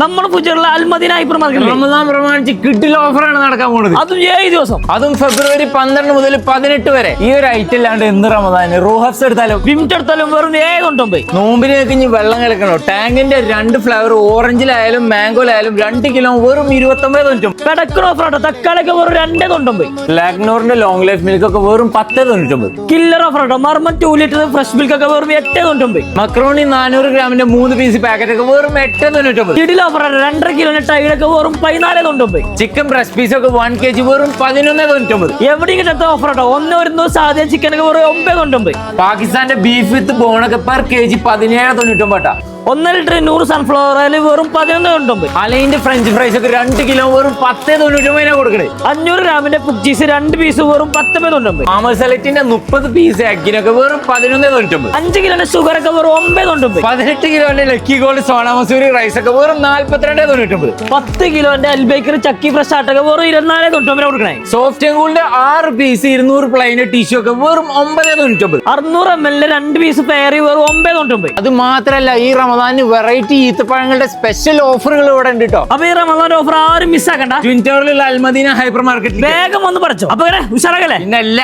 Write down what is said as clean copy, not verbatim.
നമ്മുടെ ഫ്യൂച്ചറിലെ Al Madina hyper market Ramadan പ്രമാണിച്ച് കിഡിൽ ഓഫറാണ് നടക്കാൻ പോകുന്നത്. അതും 7 ദിവസം, അതും ഫെബ്രുവരി 12 മുതൽ 18 വരെ. ഈ ഒരു ഐറ്റം ഇല്ലാണ്ട് എന്ത് റമദാൻ? റൂഹബ്സ് എടുത്താലും വിംറ്റ് എടുത്താലും വെറും 7.9. നോമ്പിന് കഴിഞ്ഞ് വെള്ളം കലക്കണോ? ടാങ്കിന്റെ 2 ഫ്ലേവർ ഓറഞ്ചിലായാലും മാംഗോയിലായാലും 2 കിലോ വെറും 29.90. കടക്കണ ഓഫറാട്ടോ. തക്കാളിയൊക്കെ വെറും 2.90. ലാഗ്നോറിന്റെ ലോങ് ലൈഫ് മിൽക്ക് ഒക്കെ വെറും 10.99. കില്ലർ ഓഫറാട്ടോ. മർമ്മൻ 2 ലിറ്റർ ഫ്രഷ് മിൽക്ക് ഒക്കെ വെറും 8.90. മക്രോണി 400 ഗ്രാമിന്റെ 3 പീസ് പാക്കറ്റ് ഒക്കെ വെറും 8.99. കിഡിൽ ഓഫറാട്ടോ. 2.5 കിലോന്റെ ടൈഡൊക്കെ വെറും 14.90. ചിക്കൻ ബ്രസ്റ്റ് പീസ് ഒക്കെ 1 kg വെറും 11.99. എവിടെയും കിട്ടാത്ത ഓഫറാട്ടോ. 1 സാധ്യ ചിക്കനൊക്കെ വെറും 9.90. പാകിസ്ഥാന്റെ ബീഫ് വിത്ത് ബോണൊക്കെ per kg 17.99. 1 litre 100 sunflower oil വെറും 11.90. അലൈന്റെ ഫ്രഞ്ച് ഫ്രൈസ് ഒക്കെ 2 കിലോ വെറും 10.99 കൊടുക്കണേ. 500 ഗ്രാമിന്റെ കുക്കീസ് 2 പീസ് വെറും 10.90. മാമസലറ്റിന്റെ 30 പീസ് അക്കിനൊക്കെ വെറും 11.99. 5 കിലോന്റെ ഷുഗർ ഒക്കെ വെറും 9.90. 18 കിലോന്റെ ലക്കി ഗോൾഡ് സോണ മസൂരി റൈസ് ഒക്കെ വെറും 42.99. 10 കിലോന്റെ അൽബേക്കർ ചക്കി ഫ്രഷ് ആട്ടൊക്കെ വെറും 24.90 കൊടുക്കണേ. സോഫ്റ്റ് ആൻഡ് കൂളിന്റെ 6 പീസ് 200 പ്ലൈൻ ടിഷ്യൂ ഒക്കെ വെറും 9.99. 600 ml 2 പീസ് പേറി വെറും 9.90. അത് മാത്രല്ല ഈ റമദാന് വെറൈറ്റി ഈത്തപ്പഴങ്ങളുടെ സ്പെഷ്യൽ ഓഫറുകൾ ഇവിടെ ഉണ്ട് കേട്ടോ. അപ്പൊ ഈ റമദാൻ ഓഫർ ആരും മിസ്സാക്കണ്ട. ട്വിൻ ടവറിലുള്ള അൽമദീന ഹൈപ്പർ മാർക്കറ്റിൽ വേഗം വന്ന് പഠിച്ചോ. അപ്പൊ ഉഷാറാകല്ലേ? പിന്നല്ല.